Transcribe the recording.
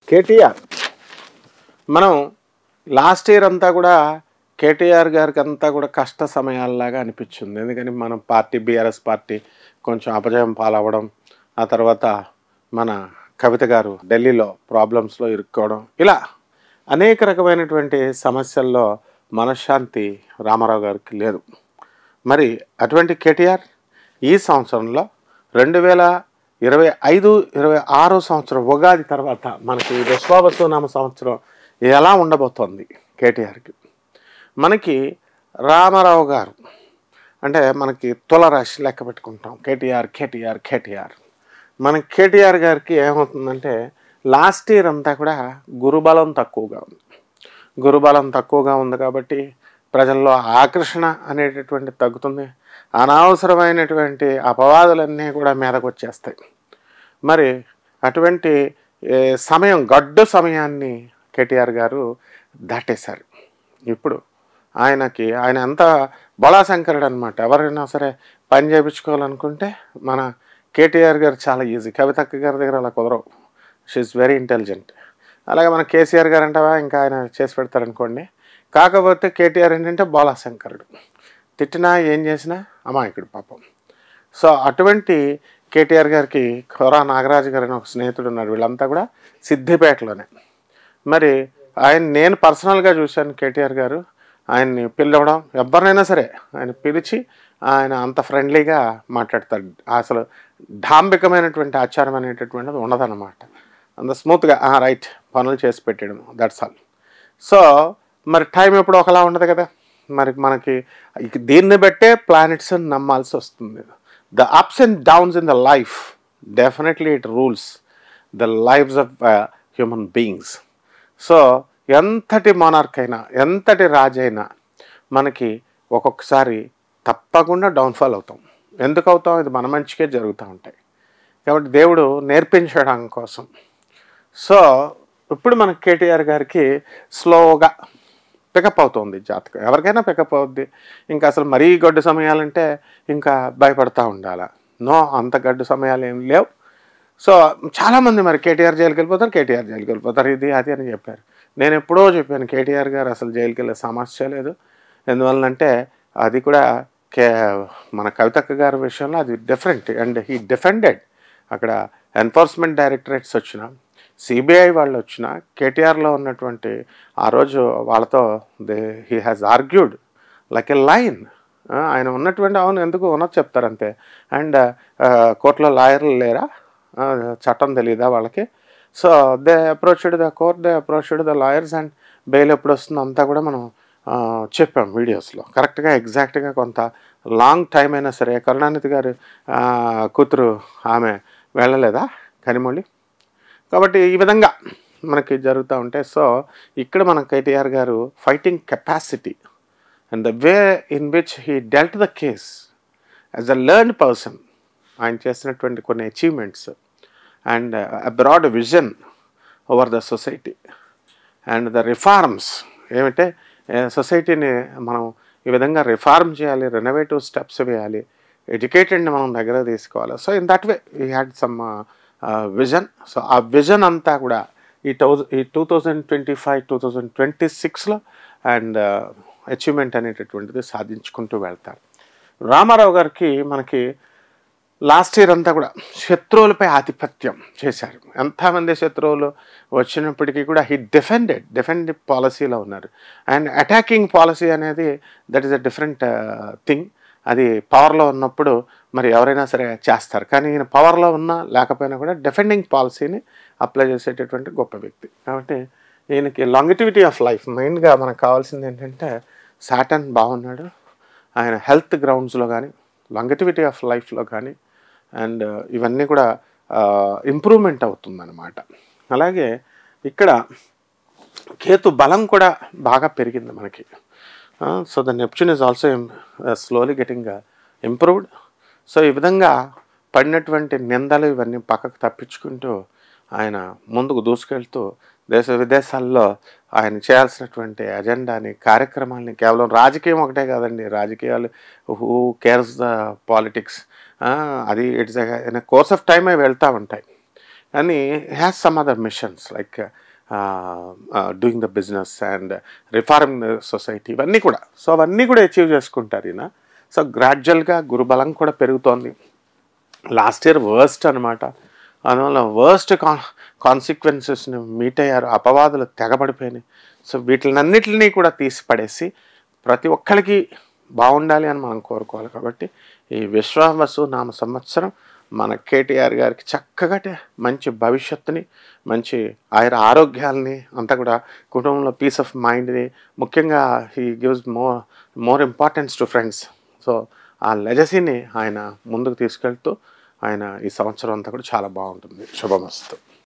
కేటీఆర్ మనం last year అంతా కూడా కేటీఆర్ గారికి అంతా కూడా కష్ట సమయాల్లాగా అనిపించింది. ఎందుకని మనం పార్టీ బీఆర్ఎస్ పార్టీ కొంచెం అపజయం పాలవ్వడం, ఆ తర్వాత మన కవిత గారు ఢిల్లీలో ప్రాబ్లమ్స్లో ఇరుక్కోవడం, ఇలా అనేక రకమైనటువంటి సమస్యల్లో మనశ్శాంతి రామారావు గారికి లేదు. మరి అటువంటి కేటీఆర్ ఈ సంవత్సరంలో 2025-26 సంవత్సరం ఉగాది తర్వాత మనకి విశ్వావసునామ సంవత్సరం ఎలా ఉండబోతోంది కేటీఆర్కి? మనకి రామారావు గారు అంటే మనకి తులరాశి లెక్క పెట్టుకుంటాం. కేటీఆర్ మనకి కేటీఆర్ గారికి ఏమవుతుందంటే లాస్ట్ ఇయర్ అంతా కూడా గురుబలం తక్కువగా ఉంది కాబట్టి ప్రజల్లో ఆకర్షణ అనేటటువంటి తగ్గుతుంది. అనవసరమైనటువంటి అపవాదులన్నీ కూడా మీదకు వచ్చేస్తాయి. మరి అటువంటి గడ్డు సమయాన్ని కేటీఆర్ గారు దాటేశారు. ఇప్పుడు ఆయన అంత బళాశంకరుడు అనమాట. ఎవరైనా సరే పని చేయించుకోవాలనుకుంటే మన కేటీఆర్ గారు చాలా ఈజీ. కవితక్క గారి దగ్గర అలా కుదరవు. She is very intelligent. అలాగే మన కేసీఆర్ గారు అంటావా ఇంకా ఆయన చేసి పెడతారనుకోండి. కాకపోతే కేటీఆర్ ఏంటంటే బళాశంకరుడు. తిట్టినా ఏం చేసినా అమాయకుడు పాపం. సో అటువంటి కేటీఆర్ గారికి కొరా నాగరాజు గారు అని ఒక స్నేహితుడు ఉన్నాడు. వీళ్ళంతా కూడా సిద్దిపేటలోనే. మరి నేను పర్సనల్గా చూశాను. కేటీఆర్ గారు ఆయన్ని పిలవడం, ఎవరినైనా సరే ఆయన పిలిచి ఆయన అంత ఫ్రెండ్లీగా మాట్లాడతాడు. అసలు డాంబికమైనటువంటి ఆచారం అనేటటువంటిది ఉండదన్నమాట. అంత స్మూత్గా రైట్ పనులు చేసి పెట్టడం, దట్స్ ఆల్. సో మరి టైం ఎప్పుడు ఒకలా ఉండదు కదా. మరి మనకి దీన్ని బట్టే ప్లానెట్స్ నమ్మాల్సి వస్తుంది. The ups and downs in the life definitely it rules the lifes of human beings. So ఎంతటి మోనార్క్ అయినా, ఎంతటి రాజైనా మనకి ఒక్కొక్కసారి తప్పకుండా డౌన్ఫాల్ అవుతాం. ఎందుకు అవుతాం? ఇది మన మంచికే జరుగుతూ ఉంటాయి కాబట్టి దేవుడు నేర్పించడం కోసం. సో ఇప్పుడు మన కేటీఆర్ గారికి స్లోగా పికప్ అవుతుంది జాతకం. ఎవరికైనా పికప్ అవుద్ది. ఇంకా అసలు మరీ గడ్డు సమయాలంటే ఇంకా భయపడతా ఉండాలి. అంత గడ్డు సమయాలు ఏం లేవు. సో చాలామంది మరి కేటీఆర్ జైలుకి వెళ్ళిపోతారు, ఇది అది అని చెప్పారు. నేను ఎప్పుడో చెప్పాను కేటీఆర్ గారు అసలు జైలుకి వెళ్ళే సమస్య లేదు. ఎందువల్లంటే అది కూడా మన కవితక్క గారి విషయంలో అది డిఫరెంట్. And he defended. అక్కడ ఎన్ఫోర్స్మెంట్ డైరెక్టరేట్స్ వచ్చిన, సిబిఐ వాళ్ళు వచ్చిన, కేటీఆర్లో ఉన్నటువంటి ఆ రోజు వాళ్ళతో he has argued like a line. ఆయన ఉన్నటువంటి అవును ఎందుకు ఉన్నది చెప్తారు అంతే. అండ్ కోర్టులో లాయర్లు లేరా? చట్టం తెలీదా వాళ్ళకి? So they approached the court, they approached the lawyers and bail ఎప్పుడు వస్తుందో అంతా కూడా మనం చెప్పాం వీడియోస్లో. కరెక్ట్గా ఎగ్జాక్ట్గా కొంత లాంగ్ టైం అయినా సరే కరుణానిధి గారు కూతురు ఆమె వెళ్ళలేదా కనిమొళి? కాబట్టి ఈ విధంగా మనకి జరుగుతూ ఉంటాయి. సో ఇక్కడ మన కేటీఆర్ గారు fighting capacity and the way in which he dealt the case as a learned person, ఆయన చేసినటువంటి కొన్ని achievements and a broad vision over the society and the reforms. ఏమంటే సొసైటీని మనం ఈ విధంగా రిఫార్మ్ చేయాలి, రెనోవేటివ్ స్టెప్స్ వేయాలి, ఎడ్యుకేటెడ్ని మనం దగ్గర తీసుకోవాలి. So in that way he had some vision. So ఆ విజన్ అంతా కూడా ఈ 2025-2026లో అండ్ అచీవ్మెంట్ అనేటటువంటిది సాధించుకుంటూ వెళ్తారు. రామారావు గారికి మనకి లాస్ట్ ఇయర్ అంతా కూడా శత్రువులపై ఆధిపత్యం చేశారు. ఎంతమంది శత్రువులు వచ్చినప్పటికీ కూడా హీ డిఫెండ్ పాలసీలో ఉన్నారు. అండ్ అటాకింగ్ పాలసీ అనేది that is a different thing. అది పవర్లో ఉన్నప్పుడు మరి ఎవరైనా సరే చేస్తారు. కానీ ఈయన పవర్లో ఉన్నా లేకపోయినా కూడా డిఫెండింగ్ పాలసీని అప్లై చేసేటటువంటి గొప్ప వ్యక్తి. కాబట్టి ఈయనకి లాంగిటివిటీ ఆఫ్ లైఫ్ మెయిన్గా మనకు కావాల్సింది ఏంటంటే సాటర్న్ బాగున్నాడు. ఆయన హెల్త్ గ్రౌండ్స్లో కానీ, లాంగిటివిటీ ఆఫ్ లైఫ్లో కానీ అండ్ ఇవన్నీ కూడా ఇంప్రూవ్మెంట్ అవుతుందన్నమాట. అలాగే ఇక్కడ కేతు బలం కూడా బాగా పెరిగింది మనకి. So the Neptune is also slowly getting improved. So ఈ విధంగా పడినటువంటి నిందలు ఇవన్నీ పక్కకు తప్పించుకుంటూ ఆయన ముందుకు దూసుకెళ్తూ దేశ విదేశాల్లో ఆయన చేయాల్సినటువంటి అజెండాని, కార్యక్రమాలని, కేవలం రాజకీయం ఒకటే కాదండి. రాజకీయాలు హూ కేర్స్ ద పాలిటిక్స్, అది ఇట్స్ ఇన్ కోర్స్ ఆఫ్ టైమే వెళ్తూ ఉంటాయి. అని has some other machines like doing the business and reforming the society, ఇవన్నీ కూడా. సో అవన్నీ కూడా అచీవ్ చేసుకుంటారు ఈయన. సో గ్రాడ్యువల్గా గురుబలం కూడా పెరుగుతోంది. లాస్ట్ ఇయర్ వర్స్ట్ అనమాట. అందువల్ల వర్స్ట్ కాన్సిక్వెన్సెస్ని మీట్ అయ్యారు, అపవాదులు తెగబడిపోయినాయి. సో వీటినన్నిటిని కూడా తీసి పడేసి ప్రతి ఒక్కరికి బాగుండాలి అని మనం కోరుకోవాలి. కాబట్టి ఈ విశ్వావసు నామ సంవత్సరం మన కేటీఆర్ గారికి చక్కగా మంచి భవిష్యత్తుని, మంచి ఆరోగ్యాలని అంతా కూడా, కుటుంబంలో పీస్ ఆఫ్ మైండ్ని, ముఖ్యంగా he gives more importance to friends. So ఆ లెగసీని ఆయన ముందుకు తీసుకెళ్తూ ఆయన ఈ సంవత్సరం అంతా కూడా చాలా బాగుంటుంది. శుభమస్తు.